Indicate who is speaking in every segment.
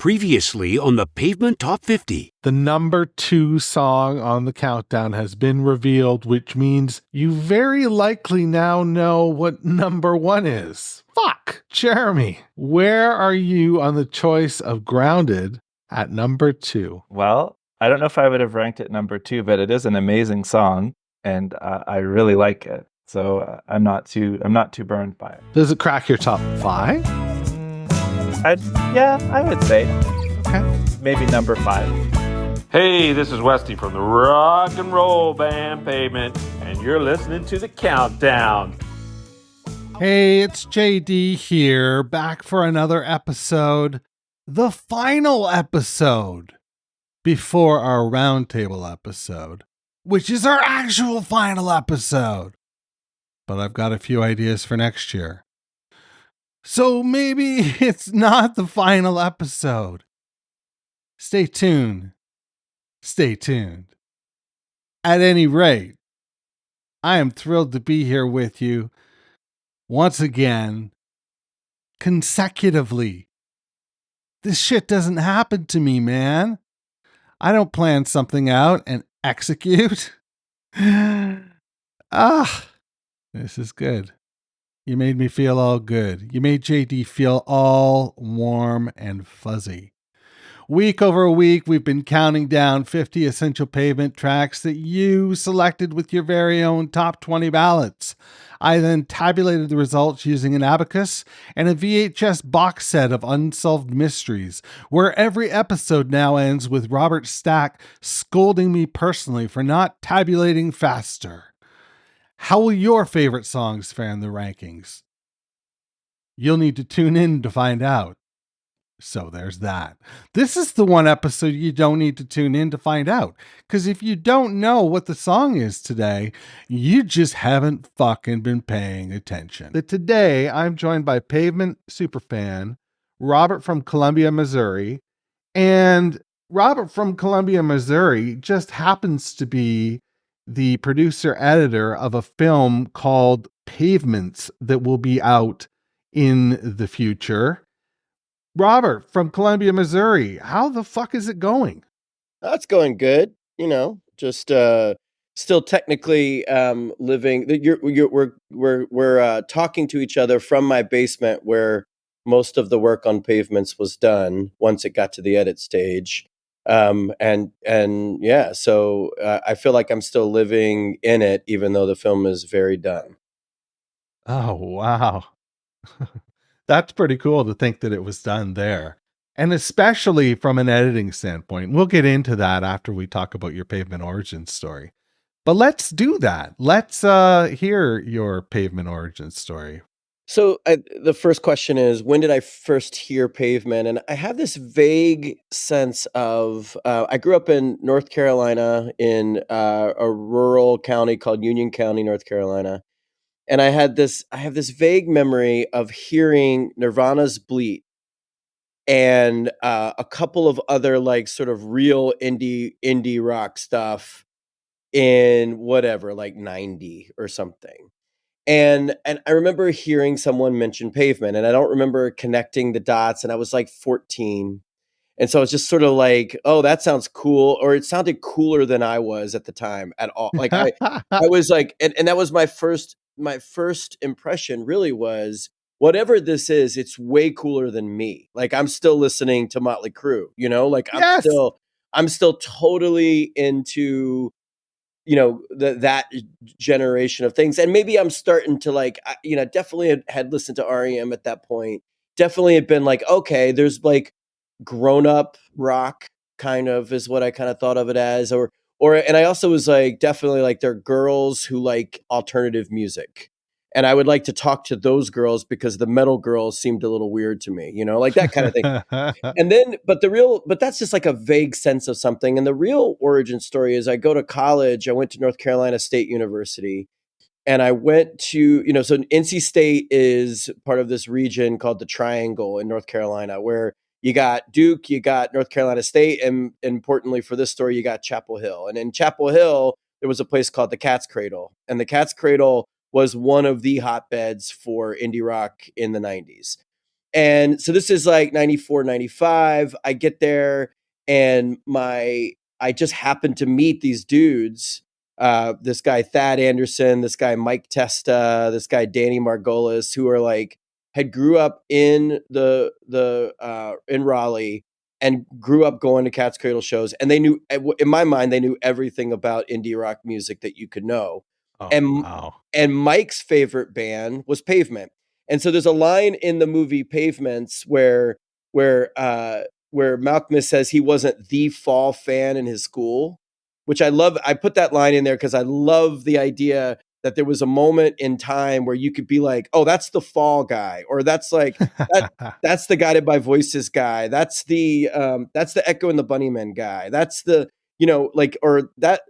Speaker 1: Previously on the Pavement Top 50.
Speaker 2: The number 2 song on the countdown has been revealed, which means you very likely now know what number 1 is. Fuck! Jeremy, where are you on the choice of Grounded at number 2?
Speaker 3: Well, I don't know if I would have ranked it number 2, but it is an amazing song, and I really like it. So I'm not too burned by it.
Speaker 2: Does it crack your top 5?
Speaker 3: I would say.
Speaker 2: Okay.
Speaker 3: Maybe number 5.
Speaker 4: Hey, this is Westy from the rock and roll band Pavement, and you're listening to The Countdown.
Speaker 2: Hey, it's JD here, back for another episode. The final episode before our roundtable episode, which is our actual final episode. But I've got a few ideas for next year. So maybe it's not the final episode. Stay tuned. Stay tuned. At any rate, I am thrilled to be here with you once again, consecutively. This shit doesn't happen to me, man. I don't plan something out and execute. This is good. You made me feel all good. You made JD feel all warm and fuzzy. Week over week, we've been counting down 50 essential Pavement tracks that you selected with your very own top 20 ballots. I then tabulated the results using an abacus and a VHS box set of unsolved mysteries, where every episode now ends with Robert Stack scolding me personally for not tabulating faster. How will your favorite songs fare in the rankings? You'll need to tune in to find out. So there's that. This is the one episode you don't need to tune in to find out. Because if you don't know what the song is today, you just haven't fucking been paying attention. Today, I'm joined by Pavement superfan, Robert from Columbia, Missouri. And Robert from Columbia, Missouri just happens to be the producer-editor of a film called Pavements that will be out in the future. Robert from Columbia, Missouri, how the fuck is it going?
Speaker 5: That's going good. Just still technically living. We're talking to each other from my basement where most of the work on Pavements was done once it got to the edit stage. So I feel like I'm still living in it, even though the film is very done.
Speaker 2: Oh, wow. That's pretty cool to think that it was done there. And especially from an editing standpoint. We'll get into that after we talk about your Pavement origin story. But let's do that. Let's hear your Pavement origin story.
Speaker 5: So the first question is, when did I first hear Pavement? And I have this vague sense of, I grew up in North Carolina in a rural county called Union County, North Carolina. And I have this vague memory of hearing Nirvana's Bleed and a couple of other like sort of real indie rock stuff in whatever, like 90 or something. And I remember hearing someone mention Pavement, and I don't remember connecting the dots, and I was like 14. And so I was just sort of like, oh, that sounds cool. Or it sounded cooler than I was at the time at all. Like I was like, and that was my first impression really was, whatever this is, it's way cooler than me. Like I'm still listening to Motley Crue, like I'm still totally into, that generation of things. And maybe I'm starting to like, definitely had listened to REM at that point. Definitely had been like, okay, there's like grown up rock kind of is what I kind of thought of it as, and I also was like, definitely like they're girls who like alternative music. And I would like to talk to those girls because the metal girls seemed a little weird to me, like that kind of thing. And then, but that's just like a vague sense of something. And the real origin story is I go to college. I went to North Carolina State University, and I went to, so NC State is part of this region called the Triangle in North Carolina, where you got Duke, you got North Carolina State, and importantly for this story, you got Chapel Hill. And in Chapel Hill, there was a place called the Cat's Cradle. And the Cat's Cradle was one of the hotbeds for indie rock in the 90s. And so this is like 94, 95. I get there and I just happened to meet these dudes. This guy Thad Anderson, this guy Mike Testa, this guy Danny Margolis, who are like had grew up in in Raleigh and grew up going to Cat's Cradle shows, and they knew, in my mind, they knew everything about indie rock music that you could know.
Speaker 2: Oh,
Speaker 5: And
Speaker 2: wow.
Speaker 5: and Mike's favorite band was Pavement. And so there's a line in the movie Pavements where Malkmus says he wasn't the Fall fan in his school, which I love. I put that line in there because I love the idea that there was a moment in time where you could be like, oh, that's the Fall guy, or that's like that's the Guided by Voices guy, that's the Echo and the Bunnymen guy, that's the like, or that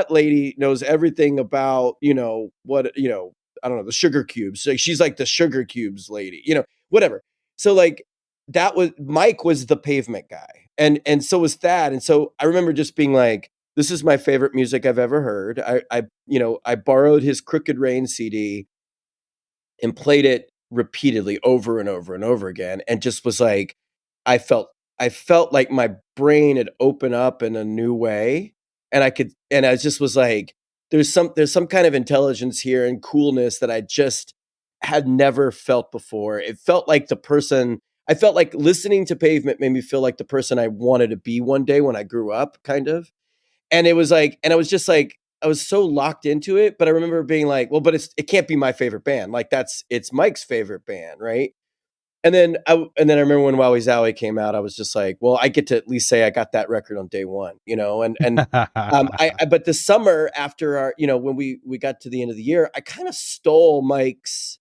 Speaker 5: lady knows everything about what I don't know, the sugar cubes. Like she's like the sugar cubes lady, whatever. So like that was Mike was the Pavement guy, and so was Thad. And so I remember just being like, this is my favorite music I've ever heard. I borrowed his Crooked Rain CD and played it repeatedly over and over and over again, and just was like, I felt I felt like my brain had opened up in a new way, and I just was like, there's some kind of intelligence here and coolness that I just had never felt before. It felt like I felt like listening to Pavement made me feel like the person I wanted to be one day when I grew up, kind of. And it was like, and I was just like, I was so locked into it, but I remember being like, well, but it can't be my favorite band. Like it's Mike's favorite band, right? And then I remember when Wowie Zowie came out, I was just like, well, I get to at least say I got that record on day one, but the summer after when we got to the end of the year, I kind of stole Mike's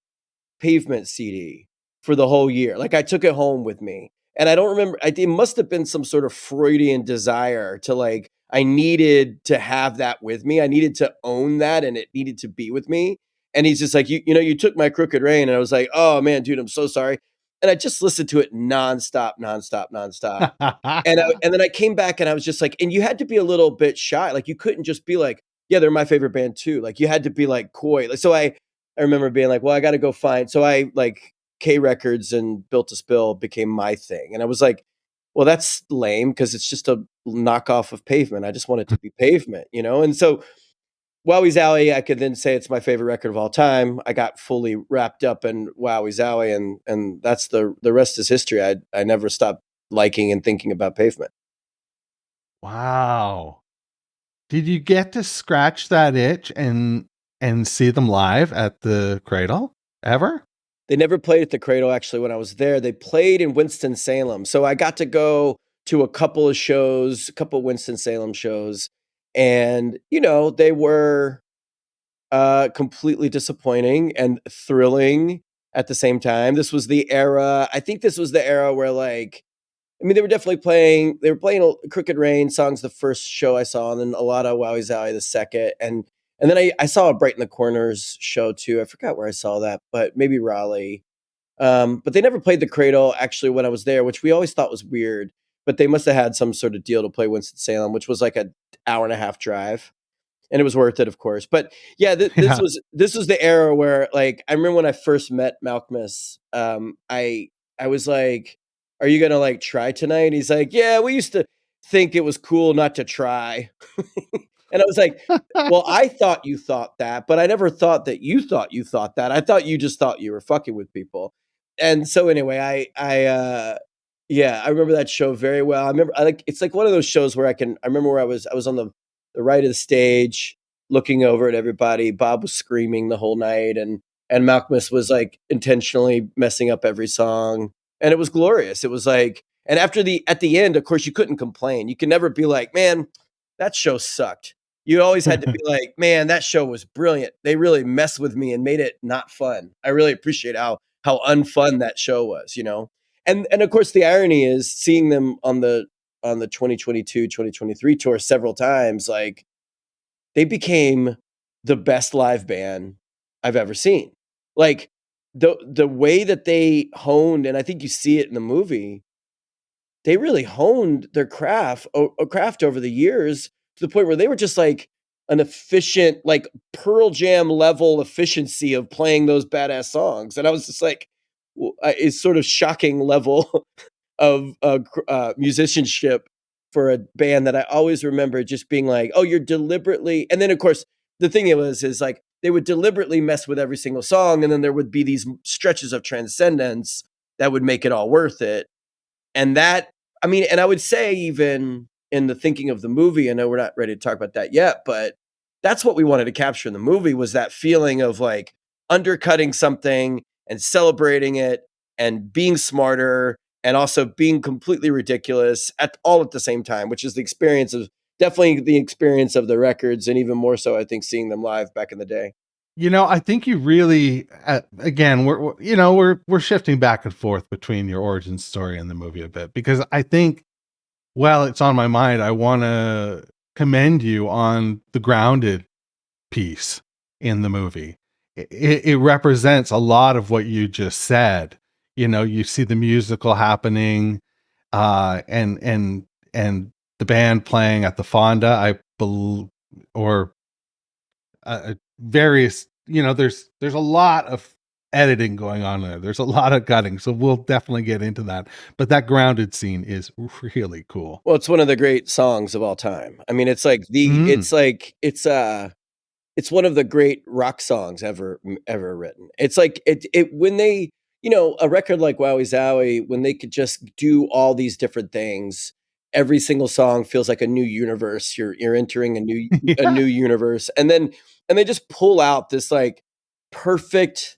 Speaker 5: Pavement CD for the whole year. Like I took it home with me. And I don't remember, it must have been some sort of Freudian desire to like, I needed to have that with me. I needed to own that and it needed to be with me. And he's just like, you took my Crooked Rain. And I was like, oh man, dude, I'm so sorry. And I just listened to it nonstop. And then I came back and I was just like, and you had to be a little bit shy. Like you couldn't just be like, yeah, they're my favorite band too. Like you had to be like coy. Like, so I remember being like, well, I got to go find. So I like K Records and Built to Spill became my thing. And I was like, well, that's lame because it's just a knockoff of Pavement. I just want it to be Pavement, And so Wowie Zowie, I could then say it's my favorite record of all time. I got fully wrapped up in Wowie Zowie, and that's the rest is history. I never stopped liking and thinking about Pavement.
Speaker 2: Wow. Did you get to scratch that itch and see them live at the Cradle ever?
Speaker 5: They never played at the Cradle, actually, when I was there. They played in Winston-Salem. So I got to go to a couple of shows, a couple of Winston-Salem shows. And, they were completely disappointing and thrilling at the same time. This was the era, I think this was the era where like, I mean, they were playing Crooked Rain songs the first show I saw, and then a lot of Wowie Zowie the second. And then I saw a Bright in the Corners show too. I forgot where I saw that, but maybe Raleigh. But they never played the Cradle actually when I was there, which we always thought was weird. But they must have had some sort of deal to play Winston-Salem, which was like an hour and a half drive. And it was worth it, of course. But yeah,
Speaker 2: Yeah.
Speaker 5: this was the era where, like, I remember when I first met Malkmus, I was like, "Are you gonna like try tonight?" And he's like, "Yeah, we used to think it was cool not to try." And I was like, "Well, I thought you thought that, but I never thought that you thought that. I thought you just thought you were fucking with people." And so anyway, yeah, I remember that show very well. It's like one of those shows where I remember where I was on the right of the stage looking over at everybody. Bob was screaming the whole night and Malkmus was like intentionally messing up every song. And it was glorious. It was like, and at the end, of course, you couldn't complain. You can never be like, man, that show sucked. You always had to be like, man, that show was brilliant. They really messed with me and made it not fun. I really appreciate how unfun that show was, And of course the irony is seeing them on the 2022-2023 tour several times, like they became the best live band I've ever seen. Like the way that they honed, and I think you see it in the movie, they really honed their craft over the years to the point where they were just like an efficient, like Pearl Jam level efficiency of playing those badass songs. And I was just like, is sort of shocking level of musicianship for a band that I always remember just being like, oh, you're deliberately, and then of course the thing is like they would deliberately mess with every single song, and then there would be these stretches of transcendence that would make it all worth it. And that, I mean, and I would say even in the thinking of the movie, I know we're not ready to talk about that yet, but that's what we wanted to capture in the movie, was that feeling of like undercutting something and celebrating it and being smarter and also being completely ridiculous all at the same time, which is definitely the experience of the records, and even more so, I think, seeing them live back in the day.
Speaker 2: I think you really, again, we're shifting back and forth between your origin story and the movie a bit, because I think, well, it's on my mind. I want to commend you on the grounded piece in the movie. It represents a lot of what you just said. You see the musical happening, and the band playing at the Fonda, I believe, or various. There's a lot of editing going on there. There's a lot of cutting, so we'll definitely get into that. But that grounded scene is really cool.
Speaker 5: Well, it's one of the great songs of all time. I mean, it's like it's one of the great rock songs ever written. It's like it when they, a record like Wowie Zowie, when they could just do all these different things, every single song feels like a new universe. You're entering a new universe, and they just pull out this like perfect,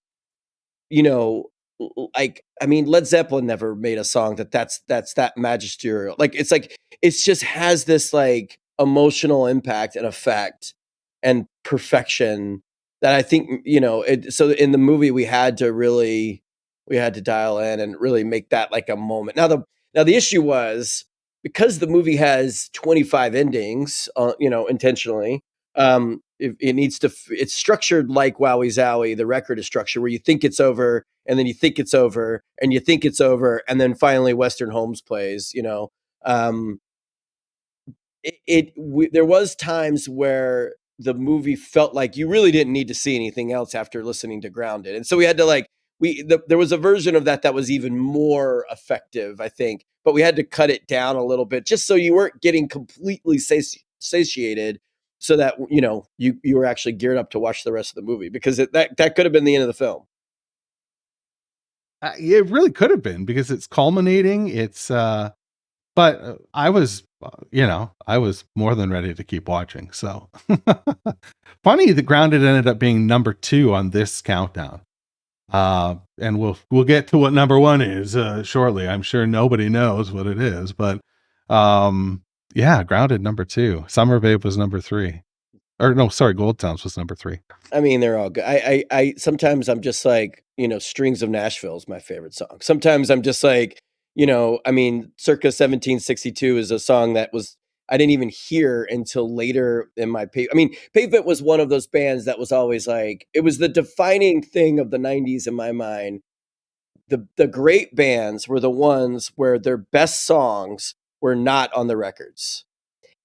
Speaker 5: like, I mean, Led Zeppelin never made a song that's that magisterial. Like it's just has this like emotional impact and effect and perfection that I think, so in the movie we had to dial in and really make that like a moment. Now the issue was, because the movie has 25 endings, intentionally, it needs to, it's structured like Wowie Zowie, the record is structured, where you think it's over, and then you think it's over, and you think it's over, and then finally Western Holmes plays. Um, there was times where the movie felt like you really didn't need to see anything else after listening to Grounded, and so we had to like there was a version of that was even more effective, I think, but we had to cut it down a little bit just so you weren't getting completely satiated, so that you were actually geared up to watch the rest of the movie, because that could have been the end of the film.
Speaker 2: It really could have been, because it's culminating. But I was, I was more than ready to keep watching. So funny that Grounded ended up being number 2 on this countdown. And we'll get to what number 1 is shortly. I'm sure nobody knows what it is, but yeah, Grounded number 2. Summer Babe was number 3. Or no, sorry, Gold Towns was number 3.
Speaker 5: I mean, they're all good. I sometimes I'm just like, Strings of Nashville is my favorite song. Sometimes I'm just like, I mean, Circa 1762 is a song that I didn't even hear until later in my I mean, Pavement was one of those bands that was always like, it was the defining thing of the 90s in my mind. The great bands were the ones where their best songs were not on the records.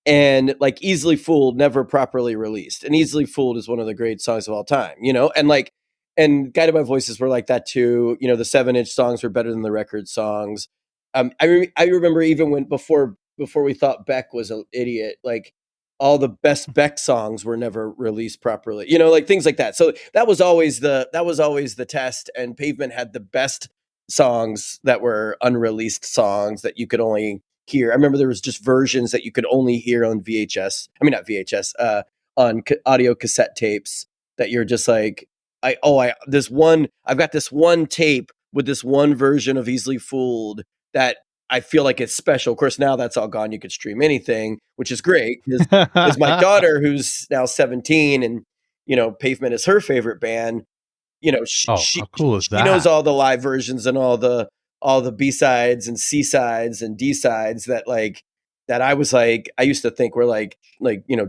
Speaker 5: And like Easily Fooled, never properly released. And Easily Fooled is one of the great songs of all time, and Guided by Voices were like that too. The 7-inch songs were better than the record songs. I remember even before we thought Beck was an idiot, like all the best Beck songs were never released properly, like things like that. So that was always the test. And Pavement had the best songs that were unreleased songs that you could only hear. I remember there was just versions that you could only hear on VHS. I mean, not VHS, on audio cassette tapes, that you're just like, I've got this one tape with this one version of Easily Fooled that I feel like it's special. Of course, now that's all gone. You could stream anything, which is great, because my daughter, who's now 17, and Pavement is her favorite band.
Speaker 2: How cool is that?
Speaker 5: She knows all the live versions and all the B-sides and C-sides and D-sides that I was like, I used to think were like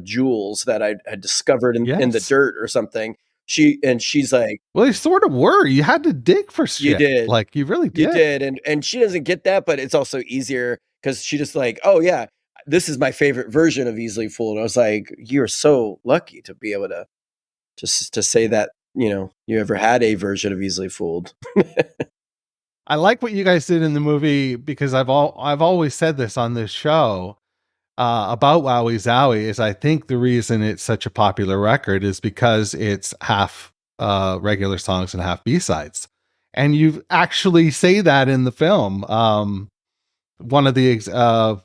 Speaker 5: jewels that I had discovered in the dirt or something. She's like,
Speaker 2: well, they sort of were. You had to dig for shit.
Speaker 5: You did.
Speaker 2: Like, you really did.
Speaker 5: You did. And she doesn't get that, but it's also easier because she just like, oh yeah, this is my favorite version of Easily Fooled. I was like, you're so lucky to be able to just to say that, you ever had a version of Easily Fooled.
Speaker 2: I like what you guys did in the movie because I've always said this on this show about Wowie Zowie is I think the reason it's such a popular record is because it's half regular songs and half B-sides. And you actually say that in the film. One of the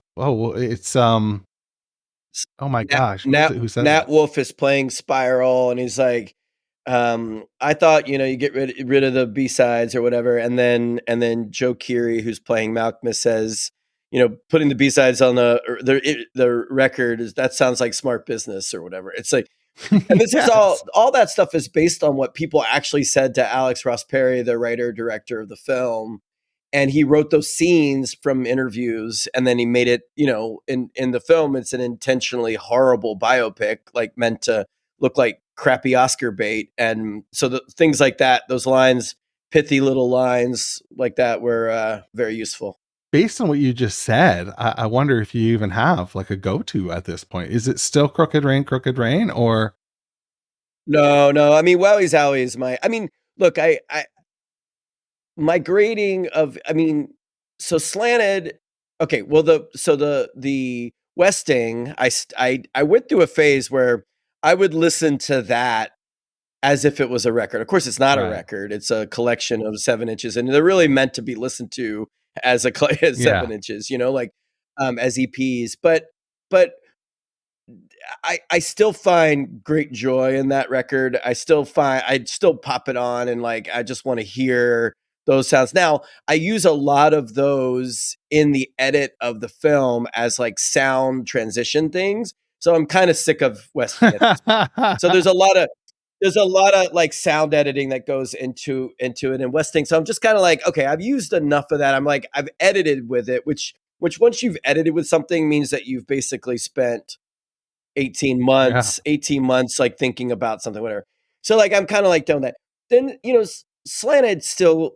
Speaker 2: oh my gosh, who said
Speaker 5: Nat
Speaker 2: that?
Speaker 5: Wolff is playing Spiral, and he's like, I thought, you get rid of the B-sides or whatever, and then Joe Keery, who's playing Malkmus, says, putting the B-sides on the record that sounds like smart business or whatever. It's like, and this is all that stuff is based on what people actually said to Alex Ross Perry, the writer director of the film. And he wrote those scenes from interviews, and then he made it, in the film, it's an intentionally horrible biopic, like meant to look like crappy Oscar bait. And so the things like that, those lines, pithy little lines like that were very useful.
Speaker 2: Based on what you just said, I wonder if you even have like a go-to at this point. Is it still Crooked Rain, or?
Speaker 5: No. I mean, Wowie Zowie is look, my grading of, so Slanted. Okay, well, the Westing, I went through a phase where I would listen to that as if it was a record. Of course, it's not a record; it's a collection of 7 inches, and they're really meant to be listened to as as 7 inches, as EPs. But I still find great joy in that record. I'd still pop it on and I just want to hear those sounds. Now, I use a lot of those in the edit of the film as sound transition things. So I'm kind of sick of Westing. So there's a lot of sound editing that goes into it in Westing. So I'm just kind of okay, I've used enough of that. I'm I've edited with it, which once you've edited with something means that you've basically spent 18 months thinking about something, whatever. So I'm kind of done that. Then Slanted, still,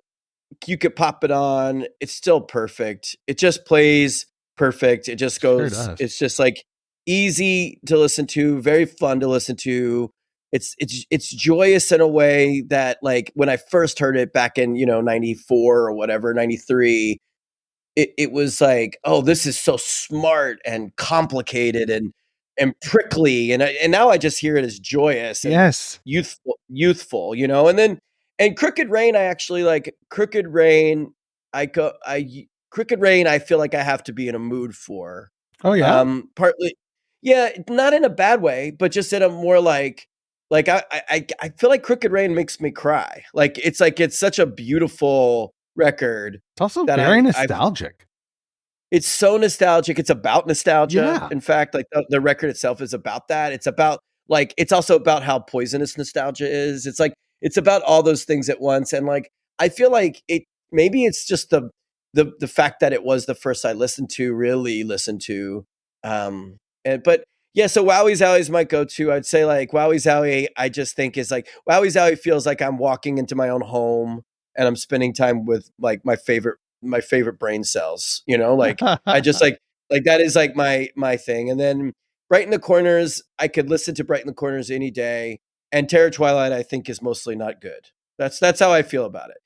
Speaker 5: you could pop it on, it's still perfect. It just plays perfect. It just goes, it's just easy to listen to, very fun to listen to. It's joyous in a way that when I first heard it back in 94 or whatever, 93, it was oh, this is so smart and complicated and prickly, and now I just hear it as joyous and youthful, and Crooked Rain, I actually like Crooked Rain. Crooked Rain, I feel like I have to be in a mood for.
Speaker 2: Oh yeah.
Speaker 5: Partly, yeah, not in a bad way, but just in a more I feel like Crooked Rain makes me cry. It's such a beautiful record.
Speaker 2: It's also very nostalgic.
Speaker 5: It's so nostalgic. It's about nostalgia. Yeah. In fact, the record itself is about that. It's about it's also about how poisonous nostalgia is. It's about all those things at once. And I feel like maybe it's just the fact that it was the first I really listened to. But yeah, so Wowie Zowie is my go-to. I'd say Wowie Zowie, I just think is Wowie Zowie feels like I'm walking into my own home and I'm spending time with my favorite brain cells, I just that is my thing. And then Bright in the Corners, I could listen to Bright in the Corners any day. And Terror Twilight, I think, is mostly not good. That's how I feel about it.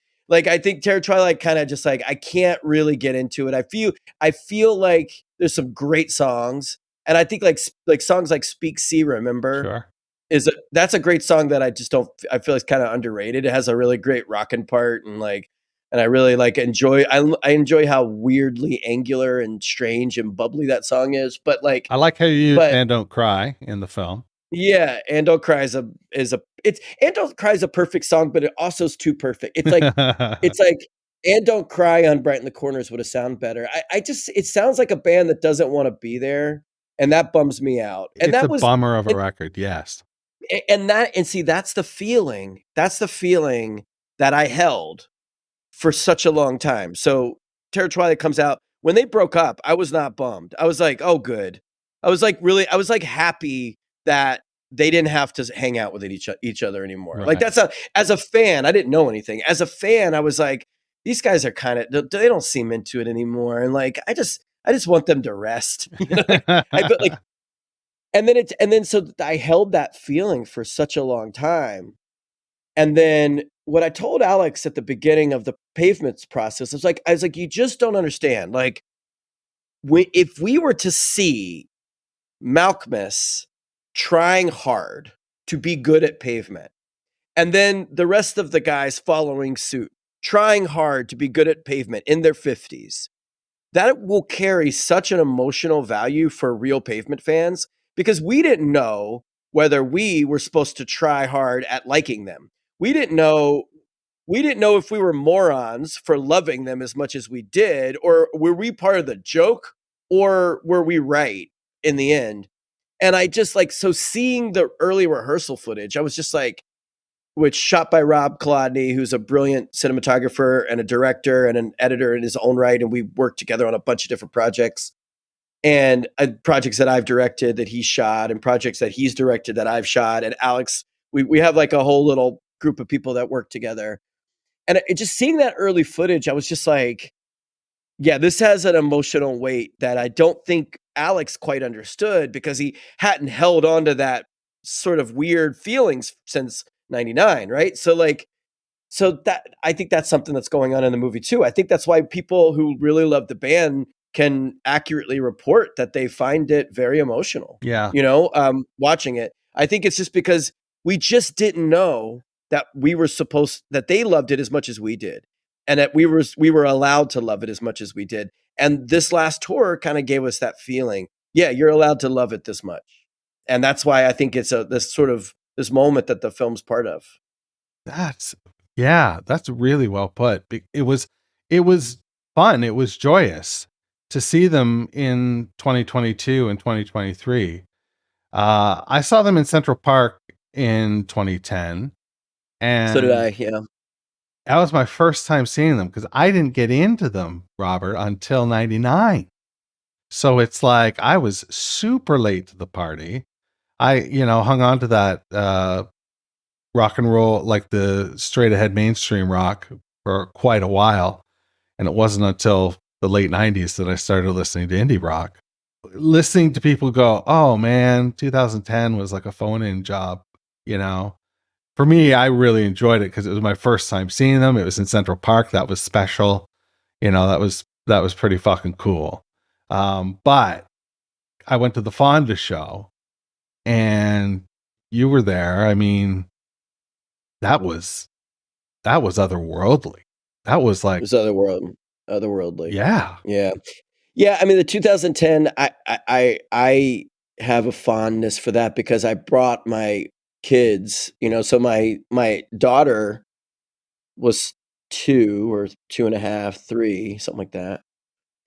Speaker 5: I think Terror Twilight kind of just I can't really get into it. I feel like there's some great songs, and I think like songs like Speak See Remember that's a great song that I just don't. I feel it's kind of underrated. It has a really great rockin' part, and I really enjoy. I enjoy how weirdly angular and strange and bubbly that song is. But
Speaker 2: I like how you use "And Don't Cry" in the film.
Speaker 5: Yeah, "And Don't Cry" is "And Don't Cry" is a perfect song, but it also is too perfect. It's "And Don't Cry" on Bright in the Corners would have sounded better. It sounds like a band that doesn't want to be there, and that bums me out. And
Speaker 2: it's a bummer of a record, yes.
Speaker 5: And see, that's the feeling. That's the feeling that I held for such a long time. So Terror Twilight comes out. When they broke up, I was not bummed. I was oh, good. I was happy that they didn't have to hang out with each other anymore. Right. As a fan, I didn't know anything. As a fan, I was these guys are they don't seem into it anymore. And I just want them to rest. And then so I held that feeling for such a long time. And then what I told Alex at the beginning of the Pavements process, I was like, you just don't understand. Like, if we were to see Malkmus trying hard to be good at Pavement, and then the rest of the guys following suit, trying hard to be good at Pavement in their 50s, that will carry such an emotional value for real Pavement fans, because we didn't know whether we were supposed to try hard at liking them. We didn't know if we were morons for loving them as much as we did, or were we part of the joke, or were we right in the end? And I just like, so seeing the early rehearsal footage, I was just like, which shot by Rob Kolodny, who's a brilliant cinematographer and a director and an editor in his own right. And we worked together on a bunch of different projects, and projects that I've directed that he shot, and projects that he's directed that I've shot. And Alex, we have like a whole little group of people that work together. And just seeing that early footage, I was just like, yeah, this has an emotional weight that I don't think Alex quite understood, because he hadn't held on to that sort of weird feelings since 99, right? So that, I think that's something that's going on in the movie too. I think that's why people who really love the band can accurately report that they find it very emotional.
Speaker 2: Yeah.
Speaker 5: Watching it. I think it's just because we just didn't know that that they loved it as much as we did, and that we were allowed to love it as much as we did. And this last tour kind of gave us that feeling. Yeah, you're allowed to love it this much. And that's why I think it's this moment that the film's part of.
Speaker 2: That's really well put. It was fun. It was joyous to see them in 2022 and 2023. I saw them in Central Park in 2010. And
Speaker 5: so did I, yeah.
Speaker 2: That was my first time seeing them, because I didn't get into them, Robert, until 99. So it's like I was super late to the party. I, hung on to that rock and roll, like the straight ahead mainstream rock, for quite a while. And it wasn't until the late 90s that I started listening to indie rock. Listening to people go, oh man, 2010 was like a phone-in job, For me, I really enjoyed it because it was my first time seeing them. It was in Central Park. That was special. That was pretty fucking cool. But I went to the Fonda show, and you were there. I mean, that was otherworldly. That was like,
Speaker 5: it was otherworldly.
Speaker 2: Yeah.
Speaker 5: Yeah. I mean, the 2010, I have a fondness for that because I brought my kids, so my daughter was 2 or 2.5, 3, something like that.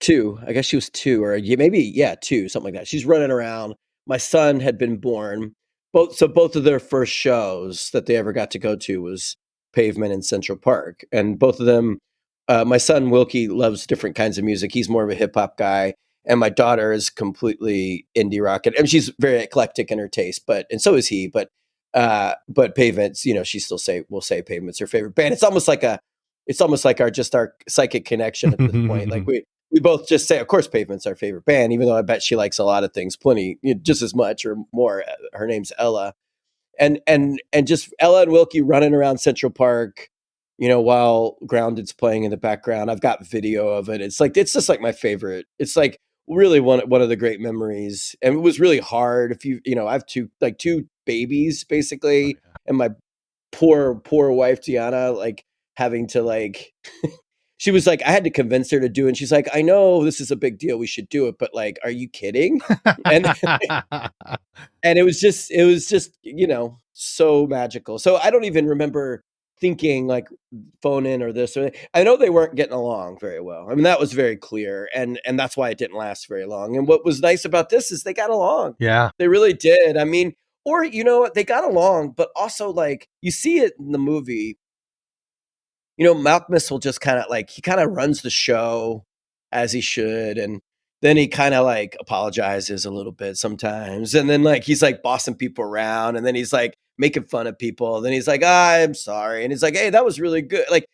Speaker 5: 2, I guess she was 2, or maybe 2, something like that. She's running around. My son had been born. Both of their first shows that they ever got to go to was Pavement in Central Park, and both of them. My son Wilkie loves different kinds of music. He's more of a hip hop guy, and my daughter is completely indie rock, and she's very eclectic in her taste. And so is he. But Pavement's, she still will say Pavement's her favorite band. It's almost like our psychic connection at this point. Like we both just say, of course, Pavement's our favorite band, even though I bet she likes a lot of things plenty, just as much or more. Her name's Ella, and just Ella and Wilkie running around Central Park, while Grounded's playing in the background. I've got video of it. It's just like my favorite. It's like really one of the great memories. And it was really hard. I have two babies basically, and my poor wife Tiana, like having to she was like, I had to convince her to do it. And she's like, I know this is a big deal. We should do it. But like, are you kidding? And and it was just, so magical. So I don't even remember thinking like phone in or this or that. I know they weren't getting along very well. I mean, that was very clear. And that's why it didn't last very long. And what was nice about this is they got along.
Speaker 2: Yeah.
Speaker 5: They really did. I mean, or, they got along, but also like you see it in the movie. Malkmus will just kind of runs the show as he should. And then he kind of like apologizes a little bit sometimes. And then like, he's like bossing people around, and then he's like making fun of people. Then he's like, I'm sorry. And he's like, hey, that was really good. Like,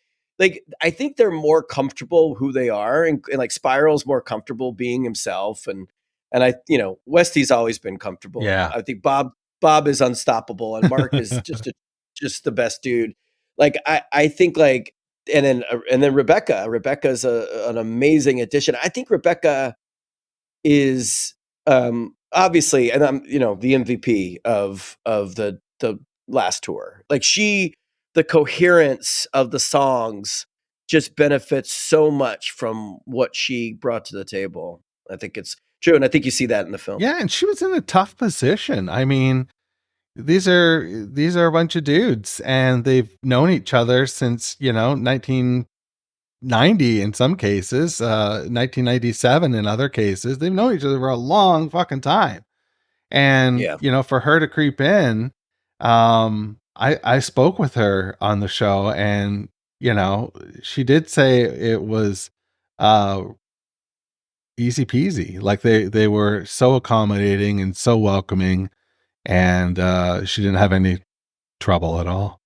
Speaker 5: I think they're more comfortable who they are. And like Spiral's more comfortable being himself. And I, Westy's always been comfortable.
Speaker 2: Yeah.
Speaker 5: I think Bob is unstoppable. And Mark is just the best dude. like I think like, and then Rebecca's an amazing addition. I think Rebecca is obviously, and I'm the MVP of the last tour. Like the coherence of the songs just benefits so much from what she brought to the table. I think it's true, and I think you see that in the film.
Speaker 2: Yeah, and she was in a tough position. I mean, these are a bunch of dudes, and they've known each other since 1990 in some cases, 1997 in other cases. They've known each other for a long fucking time, and for her to creep in, I spoke with her on the show, and she did say it was easy peasy. Like they were so accommodating and so welcoming, and she didn't have any trouble at all.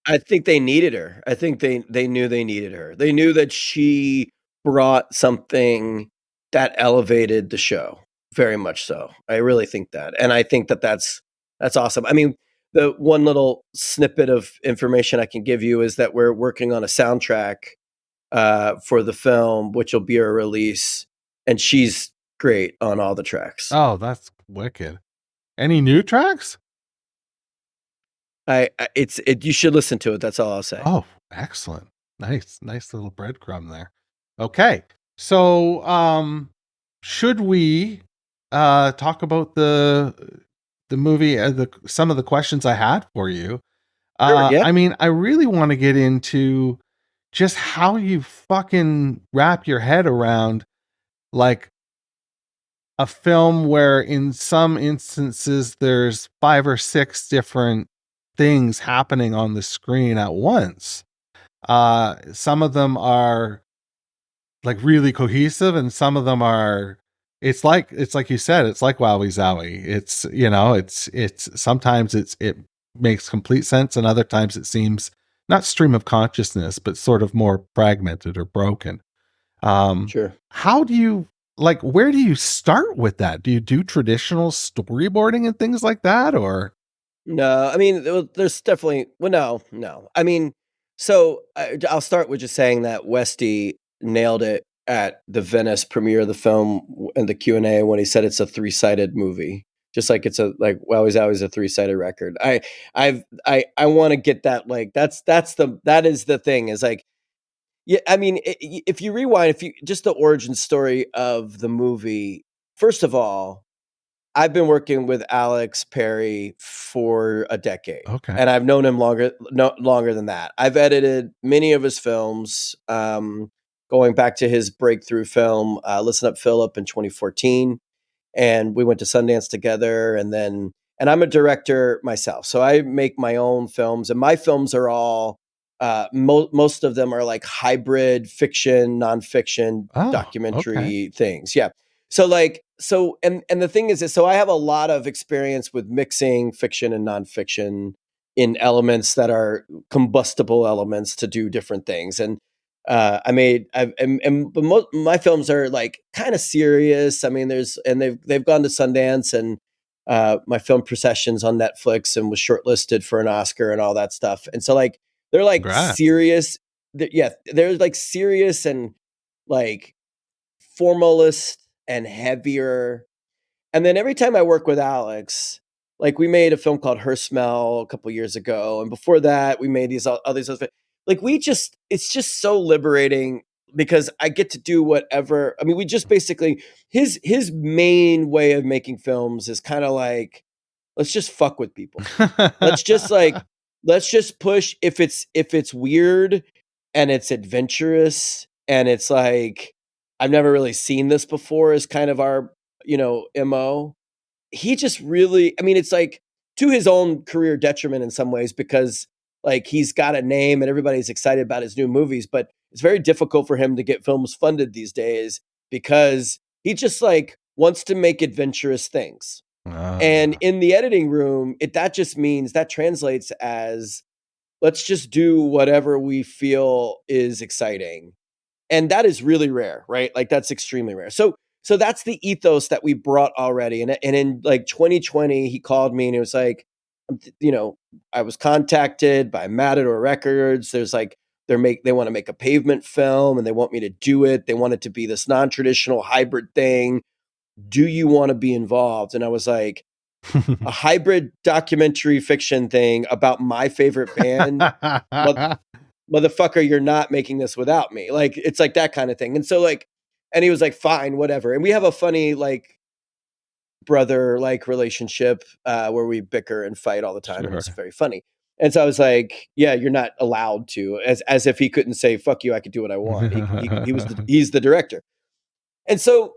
Speaker 5: I think they needed her. I think they knew they needed her. They knew that she brought something that elevated the show, very much so. I really think that. And I think that that's awesome. I mean, the one little snippet of information I can give you is that we're working on a soundtrack for the film, which will be a release, and she's great on all the tracks.
Speaker 2: Oh, that's wicked. Any new tracks?
Speaker 5: You should listen to it. That's all I'll say.
Speaker 2: Oh, excellent. Nice little breadcrumb there. Okay. So, should we talk about the movie, some of the questions I had for you?
Speaker 5: Sure, yeah.
Speaker 2: I mean, I really want to get into just how you fucking wrap your head around like a film where in some instances there's 5 or 6 different things happening on the screen at once. Some of them are like really cohesive, and some of them are it's like you said, it's like wowie zowie. It's it's sometimes it makes complete sense, and other times it seems not stream of consciousness, but sort of more fragmented or broken.
Speaker 5: Sure.
Speaker 2: How do you where do you start with that? Do you do traditional storyboarding and things like that, or?
Speaker 5: No, I mean, there's definitely, well, no. I mean, so I'll start with just saying that Westy nailed it at the Venice premiere of the film and the Q&A when he said it's a 3-sided movie, just like it's well, he's always a 3-sided record. I want to get that, like, that is the thing, is like, yeah, I mean, if you rewind, just the origin story of the movie, first of all, I've been working with Alex Perry for a decade.
Speaker 2: Okay.
Speaker 5: And I've known him longer than that. I've edited many of his films, going back to his breakthrough film, Listen Up Philip, in 2014. And we went to Sundance together. And I'm a director myself. So I make my own films, and my films are all, most of them are like hybrid fiction, nonfiction, documentary things. Yeah. So and the thing is, so I have a lot of experience with mixing fiction and nonfiction in elements that are combustible elements to do different things. And my films are like kind of serious. I mean, they've gone to Sundance, and my film Processions on Netflix, and was shortlisted for an Oscar and all that stuff. And so like they're like serious. They're like serious and like formalist and heavier. And then every time I work with Alex, like we made a film called Her Smell a couple years ago, and before that we made these others. Like it's just so liberating, because I get to do whatever. I mean, we just basically, his main way of making films is kind of like, let's just fuck with people. let's just push. If it's weird and it's adventurous and it's like, I've never really seen this before, is kind of our, MO. He just really, I mean, it's like to his own career detriment in some ways, because like he's got a name and everybody's excited about his new movies, but it's very difficult for him to get films funded these days, because he just like wants to make adventurous things. And in the editing room, that just means, that translates as, let's just do whatever we feel is exciting. And that is really rare, right? Like that's extremely rare. So that's the ethos that we brought already. And in like 2020, he called me and he was like, you know, I was contacted by Matador Records. There's like they want to make a Pavement film and they want me to do it. They want it to be this non-traditional hybrid thing. Do you want to be involved? And I was like, a hybrid documentary fiction thing about my favorite band. Motherfucker, you're not making this without me. Like, it's like that kind of thing. And so like, and he was like, fine, whatever. And we have a funny like brother like relationship where we bicker and fight all the time, and it's very funny. And so I was like, yeah, you're not allowed to, as if he couldn't say, fuck you, I could do what I want. He's the director. And so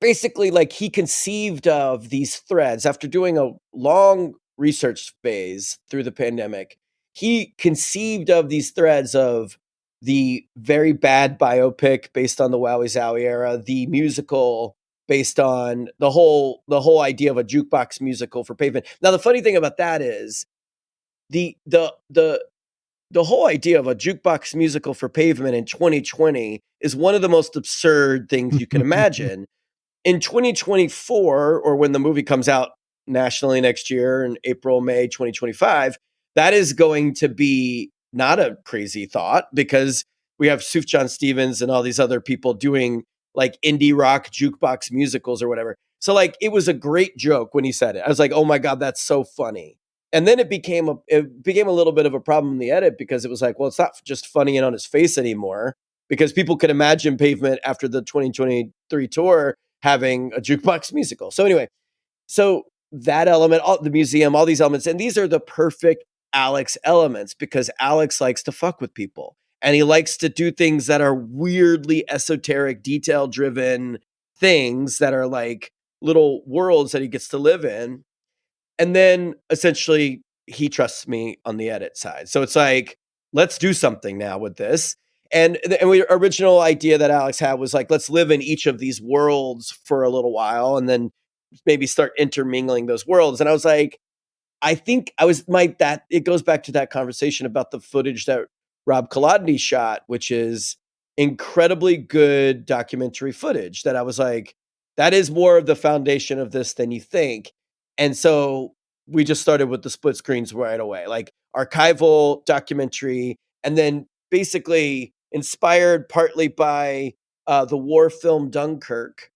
Speaker 5: basically, like, he conceived of these threads after doing a long research phase through the pandemic. He conceived of these threads of the very bad biopic based on the Wowie Zowie era, the musical based on the whole idea of a jukebox musical for Pavement. Now, the funny thing about that is the whole idea of a jukebox musical for Pavement in 2020 is one of the most absurd things you can imagine. In 2024, or when the movie comes out nationally next year in April, May 2025, that is going to be not a crazy thought, because we have Sufjan Stevens and all these other people doing like indie rock jukebox musicals or whatever. So like, it was a great joke when he said it. I was like, oh my God, that's so funny. And then it became a little bit of a problem in the edit, because it was like, well, it's not just funny and on his face anymore, because people could imagine Pavement after the 2023 tour having a jukebox musical. So anyway, so that element, the museum, all these elements, and these are the perfect Alex elements, because Alex likes to fuck with people and he likes to do things that are weirdly esoteric, detail driven things that are like little worlds that he gets to live in. And then essentially he trusts me on the edit side. So it's like, let's do something now with this. And the original idea that Alex had was like, let's live in each of these worlds for a little while and then maybe start intermingling those worlds. And I was like, I think it goes back to that conversation about the footage that Rob Kolodny shot, which is incredibly good documentary footage, that I was like, that is more of the foundation of this than you think. And so we just started with the split screens right away, like archival documentary, and then basically inspired partly by the war film Dunkirk,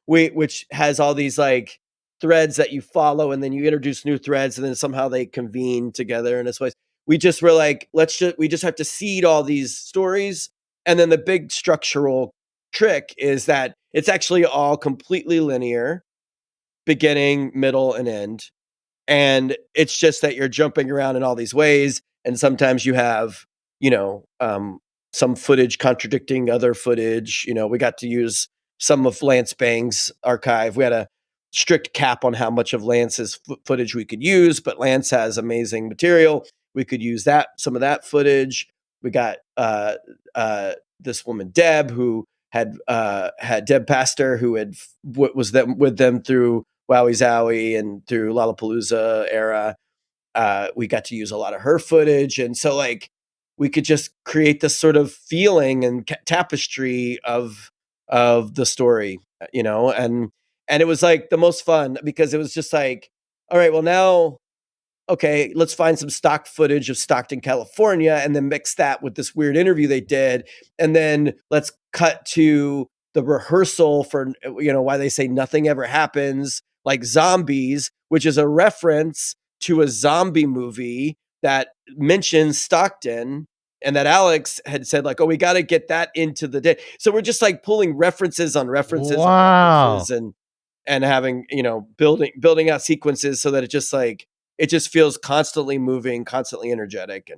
Speaker 5: which has all these like threads that you follow, and then you introduce new threads, and then somehow they convene together in this way. We just were like, we just have to seed all these stories. And then the big structural trick is that it's actually all completely linear, beginning, middle, and end. And it's just that you're jumping around in all these ways. And sometimes you have, some footage contradicting other footage. We got to use some of Lance Bang's archive. We had a strict cap on how much of Lance's footage we could use, but Lance has amazing material. We could use some of that footage. We got this woman, Deb, who had Deb Pastor, who was with them through Wowie Zowie and through Lollapalooza era. We got to use a lot of her footage. And so like, we could just create this sort of feeling and tapestry of the story, and it was like the most fun, because it was just like, all right, well now, okay, let's find some stock footage of Stockton, California, and then mix that with this weird interview they did. And then let's cut to the rehearsal for, why they say nothing ever happens, like Zombies, which is a reference to a zombie movie that mentions Stockton, and that Alex had said like, oh, we got to get that into the day. So we're just like pulling references on references on references, and having, building out sequences so that it just feels constantly moving, constantly energetic.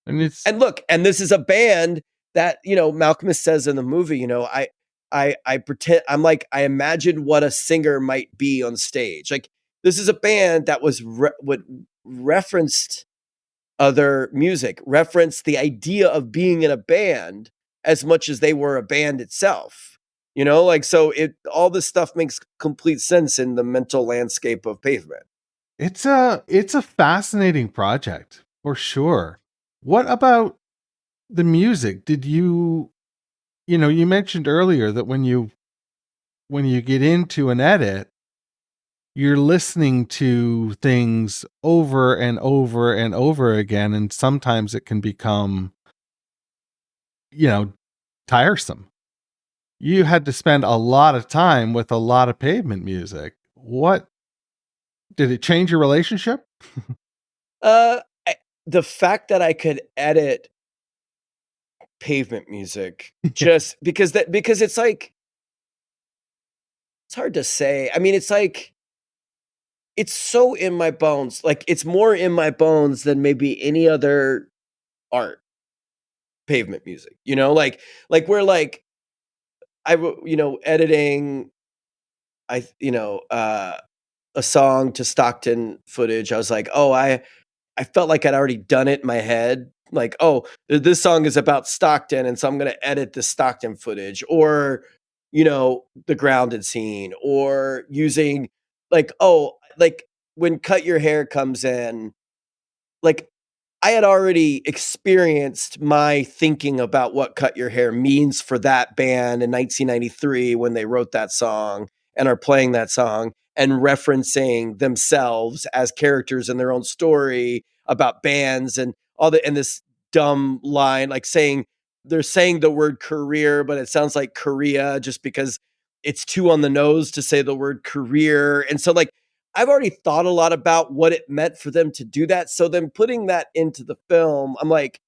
Speaker 5: And look, and this is a band that, Malkmus says in the movie, I pretend, I'm like, I imagine what a singer might be on stage. Like, this is a band that was referenced other music, referenced the idea of being in a band as much as they were a band itself. So all this stuff makes complete sense in the mental landscape of Pavement.
Speaker 2: It's a fascinating project for sure. What about the music? Did you mentioned earlier that when you get into an edit, you're listening to things over and over and over again, and sometimes it can become, tiresome. You had to spend a lot of time with a lot of Pavement music. What did it change your relationship?
Speaker 5: I, the fact that I could edit Pavement music just because it's like, it's hard to say. I mean, it's like, it's so in my bones. Like, it's more in my bones than maybe any other art. Pavement music, we're like, editing, a song to Stockton footage. I was like, oh, I felt like I'd already done it in my head. Like, oh, this song is about Stockton, and so I'm going to edit the Stockton footage, or, the grounded scene, or using, like, oh, like when Cut Your Hair comes in, like, I had already experienced my thinking about what Cut Your Hair means for that band in 1993 when they wrote that song and are playing that song and referencing themselves as characters in their own story about bands and and this dumb line, like they're saying the word career, but it sounds like Korea just because it's too on the nose to say the word career. And so, like, I've already thought a lot about what it meant for them to do that. So then putting that into the film, I'm like,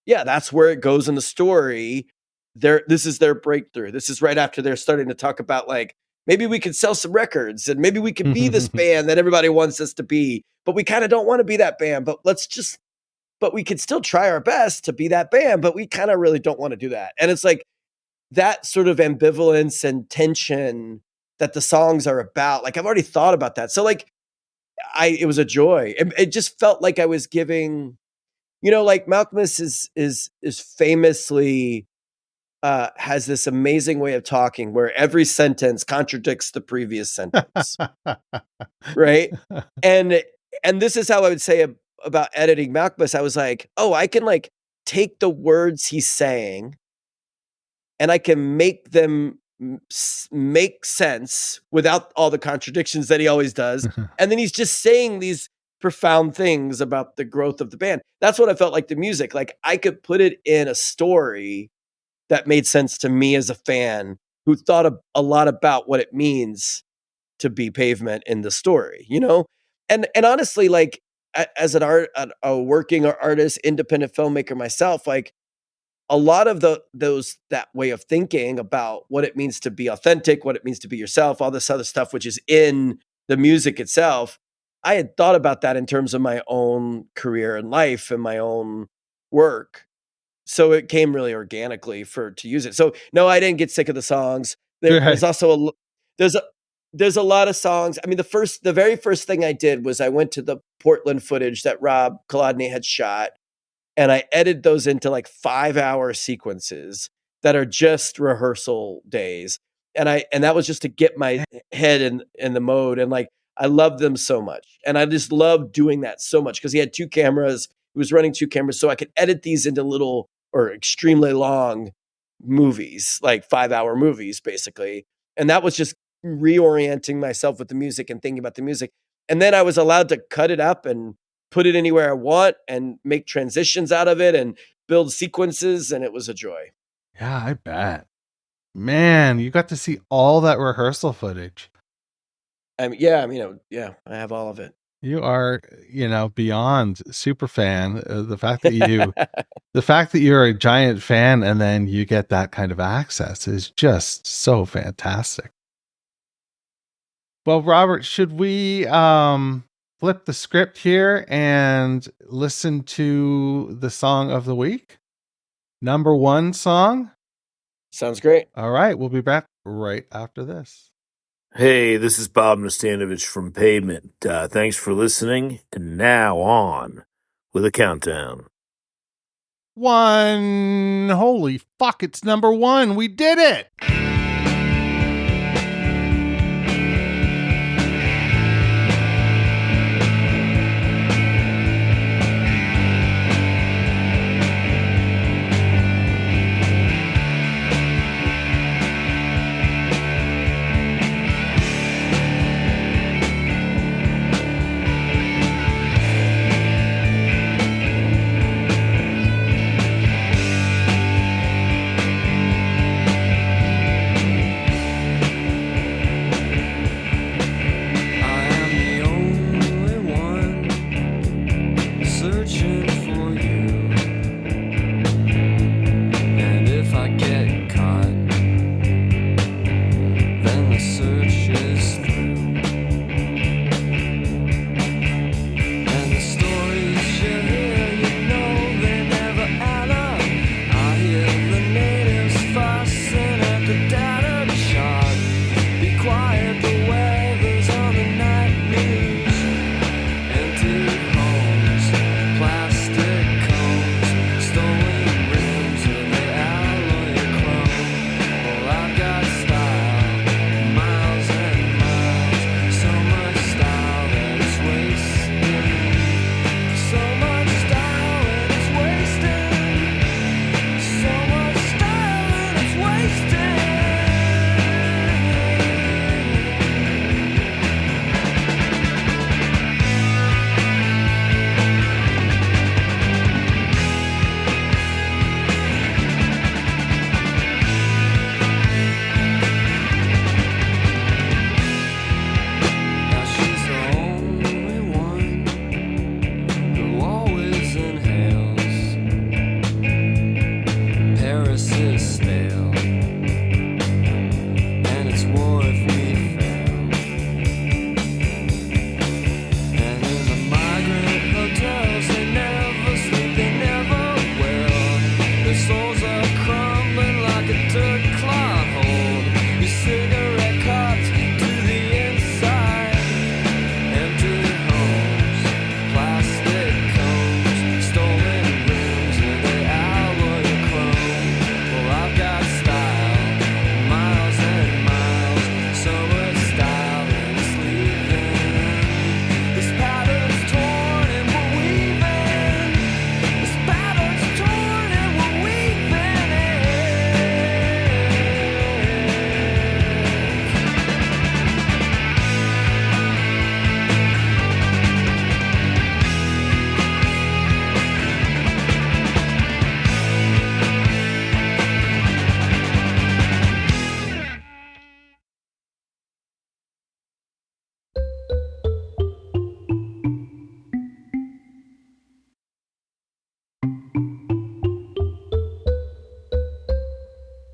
Speaker 5: yeah, that's where it goes in the story. This is their breakthrough. This is right after they're starting to talk about, like, maybe we could sell some records and maybe we could be this band that everybody wants us to be, but we kind of don't want to be that band, but we could still try our best to be that band, but we kind of really don't want to do that. And it's like that sort of ambivalence and tension that the songs are about. Like, I've already thought about that. So, like, it was a joy. It just felt like I was giving, like Malkmus is famously has this amazing way of talking where every sentence contradicts the previous sentence. Right. And this is how I would say about editing Malkmus. I was like, oh, I can, like, take the words he's saying and I can make them make sense without all the contradictions that he always does. And then he's just saying these profound things about the growth of the band. That's what I felt like the music. Like, I could put it in a story that made sense to me as a fan who thought a lot about what it means to be Pavement in the story, And honestly, like, as a working artist, independent filmmaker myself, like, a lot of that way of thinking about what it means to be authentic, what it means to be yourself, all this other stuff, which is in the music itself. I had thought about that in terms of my own career and life and my own work. So it came really organically to use it. So no, I didn't get sick of the songs. There's also there's a lot of songs. I mean, the very first thing I did was I went to the Portland footage that Rob Kolodny had shot, and I edited those into, like, 5-hour sequences that are just rehearsal days. And that was just to get my head in the mode. And, like, I loved them so much. And I just loved doing that so much because he had 2 cameras. He was running 2 cameras. So I could edit these into little or extremely long movies, like 5-hour movies, basically. And that was just reorienting myself with the music and thinking about the music. And then I was allowed to cut it up and put it anywhere I want and make transitions out of it and build sequences. And it was a joy.
Speaker 2: Yeah, I bet. Man, you got to see all that rehearsal footage.
Speaker 5: I have all of it.
Speaker 2: You are, beyond super fan. The fact that you're a giant fan and then you get that kind of access is just so fantastic. Well, Robert, should we flip the script here and listen to the song of the week? Number 1 song?
Speaker 5: Sounds great.
Speaker 2: All right, we'll be back right after this.
Speaker 4: Hey, this is Bob Nastanovich from Pavement. Thanks for listening. And now on with a countdown.
Speaker 2: 1. Holy fuck, it's number 1. We did it.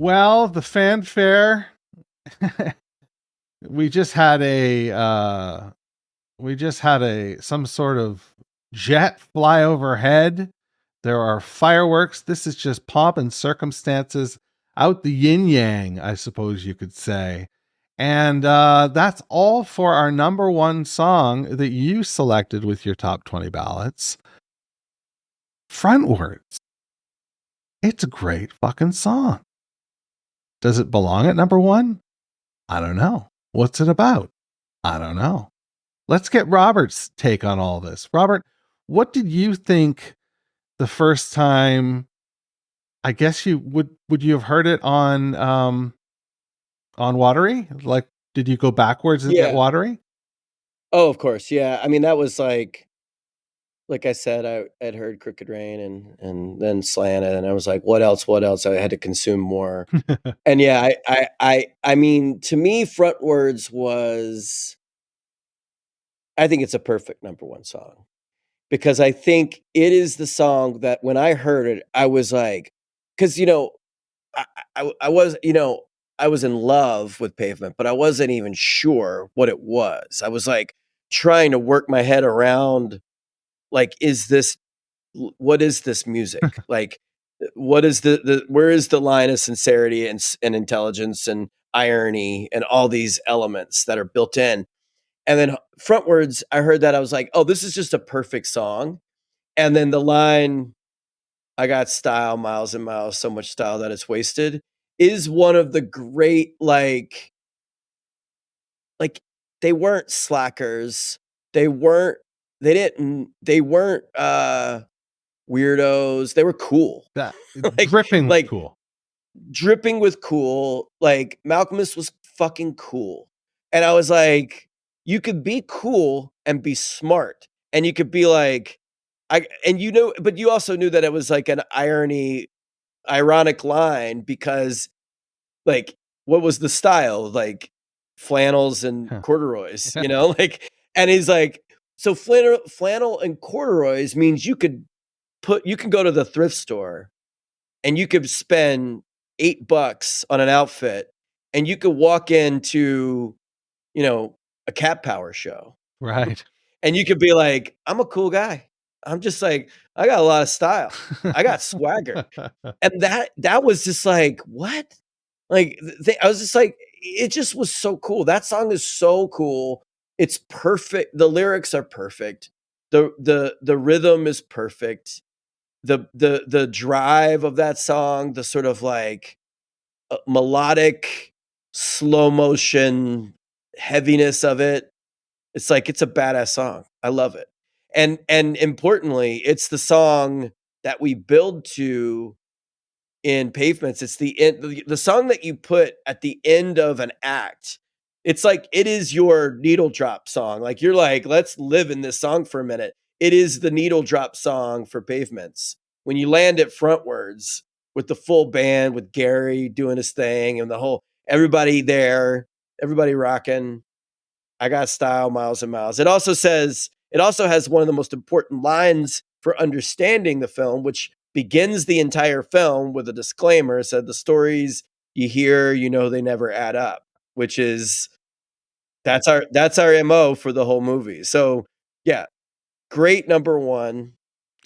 Speaker 2: Well, the fanfare. we just had some sort of jet fly overhead. There are fireworks. This is just pomp and circumstances out the yin yang, I suppose you could say. And that's all for our number one song that you selected with your top 20 ballots. Frontwards. It's a great fucking song. Does it belong at number one? I don't know. What's it about? I don't know. Let's get Robert's take on all this. Robert, what did you think the first time? I guess you would you have heard it on Watery? Like, did you go backwards and get Watery?
Speaker 5: Oh, of course. Yeah. I mean, that was like I said, I had heard Crooked Rain and then Slanted, and I was like, what else? What else? I had to consume more. And yeah, I mean, to me, Frontwards was, I think it's a perfect number one song, because I think it is the song that when I heard it, I was like, because I was, I was in love with Pavement, but I wasn't even sure what it was. I was like trying to work my head around, like, what is this music? Like, what is where is the line of sincerity and intelligence and irony and all these elements that are built in? And then Frontwards, I heard that, I was like, oh, this is just a perfect song. And then the line, I got style, miles and miles, so much style that it's wasted, is one of the great, like they weren't slackers. They weren't, they weren't weirdos. They were cool.
Speaker 2: That
Speaker 5: like,
Speaker 2: dripping
Speaker 5: like
Speaker 2: cool.
Speaker 5: dripping with cool. Like, Malkmus was fucking cool. And I was like, you could be cool and be smart. And you could be like, but you also knew that it was like an ironic line, because, like, what was the style? Like, flannels and corduroys, like, and he's like, so flannel and corduroys means you can go to the thrift store and you could spend $8 on an outfit, and you could walk into, a Cat Power show.
Speaker 2: Right.
Speaker 5: And you could be like, I'm a cool guy. I'm just like, I got a lot of style. I got swagger. And that was just like, what? Like, I was just like, it just was so cool. That song is so cool. It's perfect. The lyrics are perfect. The rhythm is perfect. The drive of that song, the sort of like melodic slow motion heaviness of it. It's like, it's a badass song. I love it. And importantly, it's the song that we build to in Pavements. It's the song that you put at the end of an act. It's like, it is your needle drop song. Like, you're like, let's live in this song for a minute. It is the needle drop song for Pavements. When you land it frontwards with the full band, with Gary doing his thing and the whole, everybody there, everybody rocking. I got style, miles and miles. It also has one of the most important lines for understanding the film, which begins the entire film with a disclaimer. It said, the stories you hear, they never add up, which is, that's our MO for the whole movie. So yeah, great number one.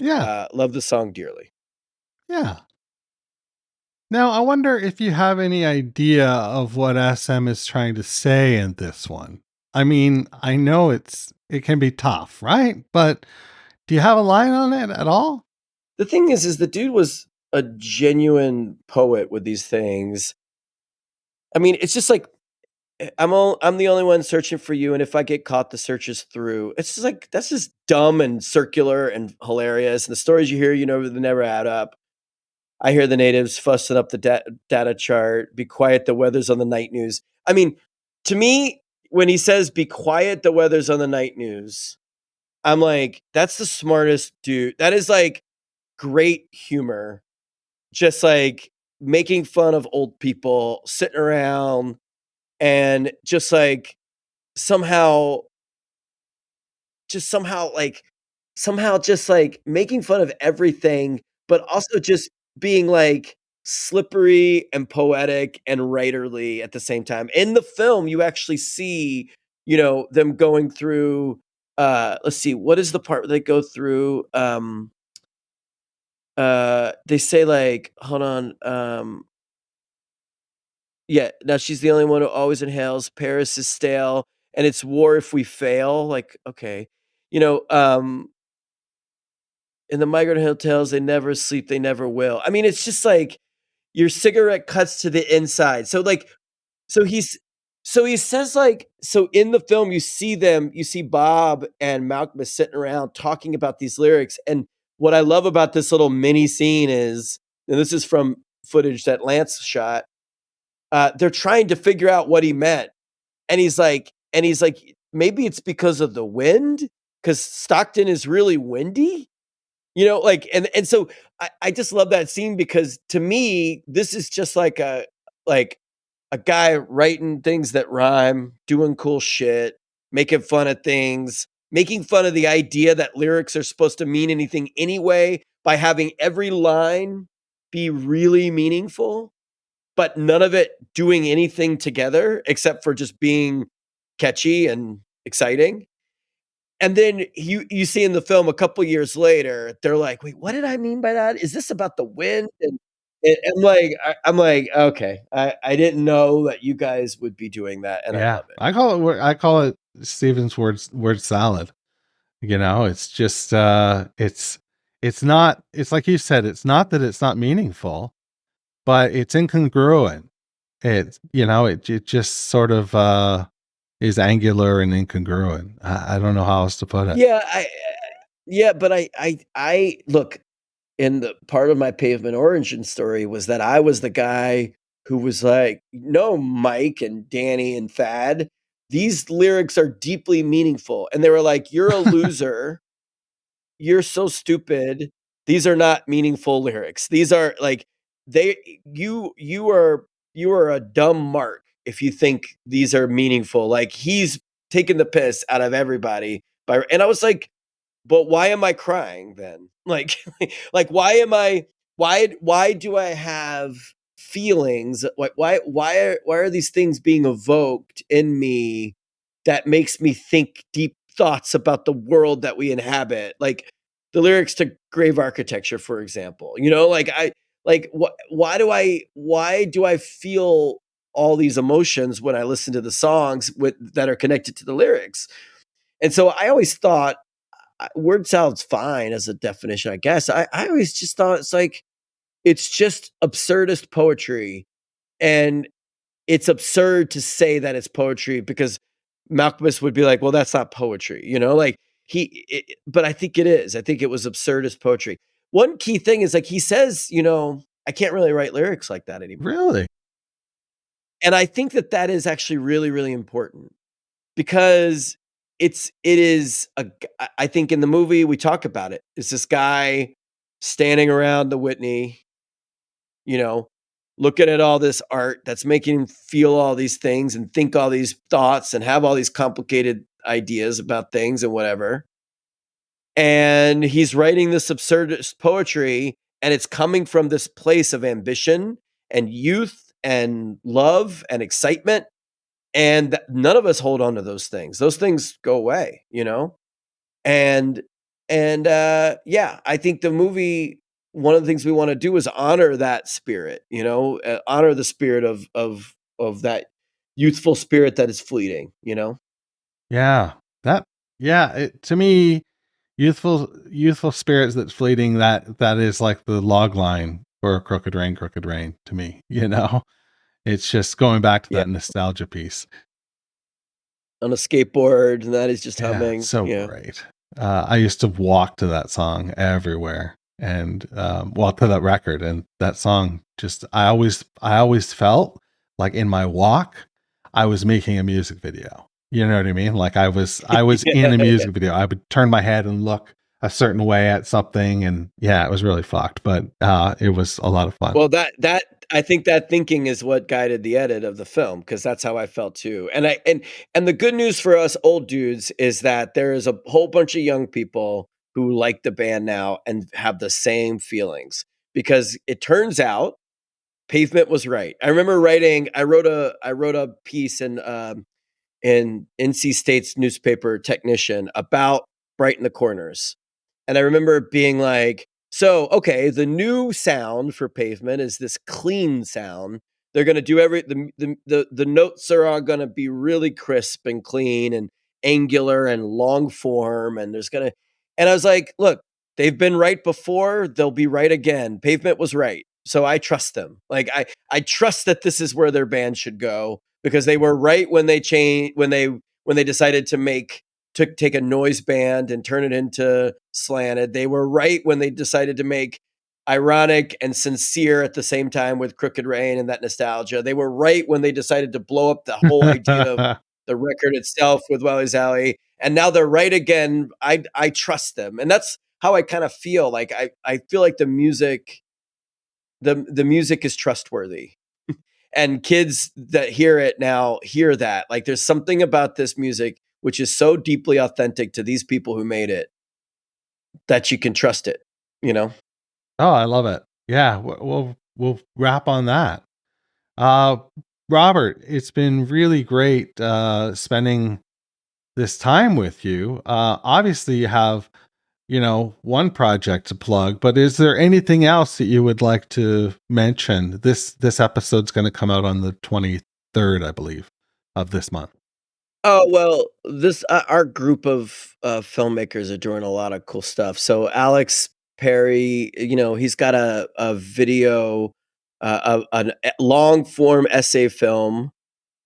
Speaker 2: Yeah.
Speaker 5: Love the song dearly.
Speaker 2: Yeah. Now, I wonder if you have any idea of what SM is trying to say in this one. I mean, I know it can be tough, right? But do you have a line on it at all?
Speaker 5: The thing is the dude was a genuine poet with these things. I mean, it's just like, I'm the only one searching for you, and if I get caught, the search is through. It's just like, that's just dumb and circular and hilarious. And the stories you hear, they never add up. I hear the natives fussing up the data chart. Be quiet, the weather's on the night news. I mean, to me, when he says, be quiet, the weather's on the night news, I'm like, that's the smartest dude. That is like great humor. Just like making fun of old people sitting around and just like somehow just like making fun of everything, but also just being like slippery and poetic and writerly at the same time. In the film, you actually see, them going through, let's see, what is the part where they go through, they say like, hold on, yeah, now she's the only one who always inhales, Paris is stale, and it's war if we fail, like, okay. You know, in the migrant hotels, they never sleep, they never will. I mean, it's just like your cigarette cuts to the inside. So he's so he says like so in the film you see Bob and Malkmus sitting around talking about these lyrics. And what I love about this little mini scene is, and this is from footage that Lance shot, they're trying to figure out what he meant. And he's like, maybe it's because of the wind, because Stockton is really windy. And so I just love that scene because to me, this is just like a guy writing things that rhyme, doing cool shit, making fun of things, making fun of the idea that lyrics are supposed to mean anything anyway by having every line be really meaningful, but none of it doing anything together except for just being catchy and exciting. And then you see in the film a couple years later, they're like, "Wait, what did I mean by that? Is this about the wind?" And I'm like, "Okay, I didn't know that you guys would be doing that, and I
Speaker 2: Yeah,
Speaker 5: love it."
Speaker 2: I call it Steven's word salad. It's just it's not, it's like you said, it's not that it's not meaningful, but it's incongruent. It just sort of is angular and incongruent. I don't know how else to put it.
Speaker 5: But I look, in the part of my Pavement origin story was that I was the guy who was like, "No, Mike and Danny and Thad, these lyrics are deeply meaningful." And they were like, "You're a loser. You're so stupid. These are not meaningful lyrics. These are like they you are a dumb mark if you think these are meaningful. Like he's taking the piss out of everybody by." And I was like, but why am I crying then? Like like why do I have feelings? Why are these things being evoked in me that makes me think deep thoughts about the world that we inhabit? Like the lyrics to Grave Architecture, for example. Why do I feel all these emotions when I listen to the songs that are connected to the lyrics? And so I always thought, word salad's fine as a definition, I guess. I always just thought it's just absurdist poetry. And it's absurd to say that it's poetry because Malkmus would be like, well, that's not poetry, like but I think it is. I think it was absurdist poetry. One key thing is like he says, I can't really write lyrics like that anymore.
Speaker 2: Really?
Speaker 5: And I think that is actually really, really important because I think in the movie we talk about it. It's this guy standing around the Whitney, you know, looking at all this art that's making him feel all these things and think all these thoughts and have all these complicated ideas about things and whatever. And he's writing this absurdist poetry, and it's coming from this place of ambition and youth and love and excitement. And none of us hold on to those things. Those things go away, And yeah, I think the movie, one of the things we want to do is honor that spirit, honor the spirit of that youthful spirit that is fleeting.
Speaker 2: Yeah. To me, youthful spirits that's fleeting, that is like the log line for Crooked Rain to me. It's just going back to
Speaker 5: Yeah.
Speaker 2: that nostalgia piece.
Speaker 5: On a skateboard, and that is just
Speaker 2: Yeah,
Speaker 5: humming.
Speaker 2: it's so
Speaker 5: Yeah.
Speaker 2: great. I used to walk to that song everywhere, and walk to that record, and that song just, I always felt like in my walk, I was making a music video. You know what I mean? Like I was in a music video. I would turn my head and look a certain way at something, and yeah, it was really fucked, but it was a lot of fun.
Speaker 5: Well, that I think that thinking is what guided the edit of the film, because that's how I felt too. And the good news for us old dudes is that there is a whole bunch of young people who like the band now and have the same feelings, because it turns out Pavement was right. I remember I wrote a piece in NC State's newspaper Technician about Brighten the Corners. And I remember being like, so, okay, the new sound for Pavement is this clean sound. They're going to do the notes are all going to be really crisp and clean and angular and long form. And I was like, look, they've been right before. They'll be right again. Pavement was right. So I trust them. Like I trust that this is where their band should go, because they were right when they decided to take a noise band and turn it into slanted. They were right when they decided to make ironic and sincere at the same time with Crooked Rain and that nostalgia. They were right when they decided to blow up the whole idea of the record itself with Welly's Alley. And now they're right again. I trust them. And that's how I kind of feel. Like I feel like the music is trustworthy. And kids that hear it now hear that. Like there's something about this music which is so deeply authentic to these people who made it that you can trust it, you know?
Speaker 2: Oh, I love it. Yeah, we'll wrap on that. Robert, it's been really great spending this time with you. Obviously you have, one project to plug, but is there anything else that you would like to mention? This episode's going to come out on the 23rd, I believe, of this month.
Speaker 5: Oh, well, this our group of filmmakers are doing a lot of cool stuff. So Alex Perry, he's got a video, a long form essay film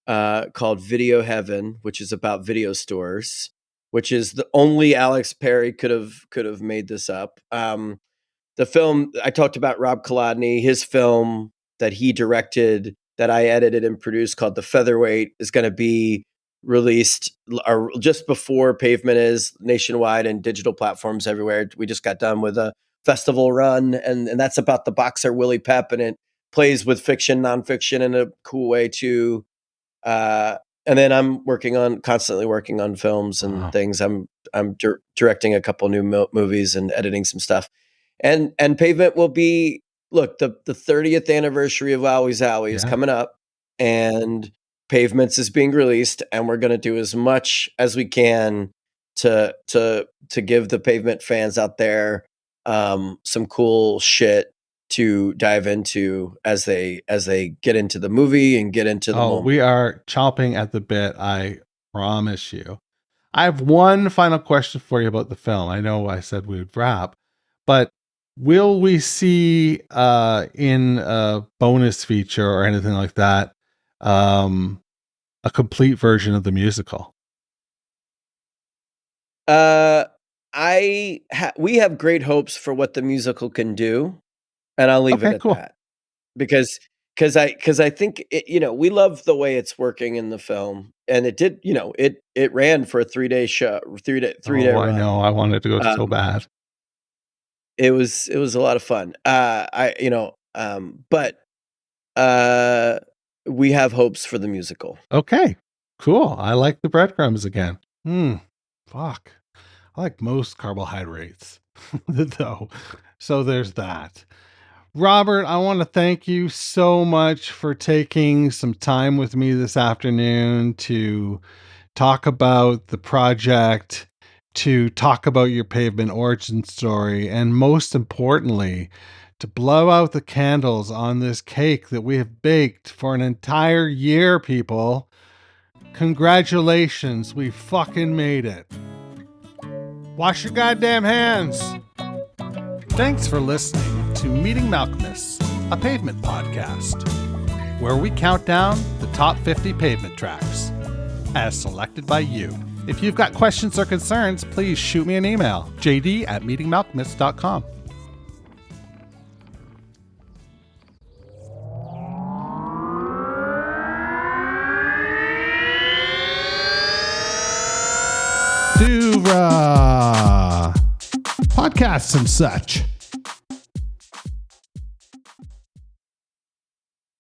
Speaker 5: called Video Heaven, which is about video stores, which is the only Alex Perry could have made this up. The film I talked about, Rob Kolodny, his film that he directed that I edited and produced called The Featherweight is going to be released just before Pavement is nationwide and digital platforms everywhere. We just got done with a festival run, and that's about the boxer Willie Pep, and it plays with fiction, nonfiction in a cool way too. And then I'm constantly working on films and things. I'm directing a couple new movies and editing some stuff. And Pavement will be, look, the 30th anniversary of Wowie's Alley is coming up, and Pavements is being released, and we're going to do as much as we can to give the Pavement fans out there some cool shit to dive into as they get into the movie and get into the moment.
Speaker 2: We are chomping at the bit, I promise you. I have one final question for you about the film. I know I said we would wrap, but will we see in a bonus feature or anything like that a complete version of the musical?
Speaker 5: We have great hopes for what the musical can do, and I'll leave it at that, because I think we love the way it's working in the film, and it did, it ran for a 3-day show, three day run.
Speaker 2: I know, I wanted to go so bad.
Speaker 5: It was a lot of fun. But we have hopes for the musical.
Speaker 2: Okay, cool. I like the breadcrumbs again. Fuck. I like most carbohydrates, though. So there's that. Robert, I want to thank you so much for taking some time with me this afternoon to talk about the project, to talk about your Pavement origin story, and most importantly, to blow out the candles on this cake that we have baked for an entire year, people. Congratulations, we fucking made it. Wash your goddamn hands. Thanks for listening to Meeting Malkmus, a Pavement podcast, where we count down the top 50 Pavement tracks, as selected by you. If you've got questions or concerns, please shoot me an email, jd.meetingmalkmu.com. To podcasts and such.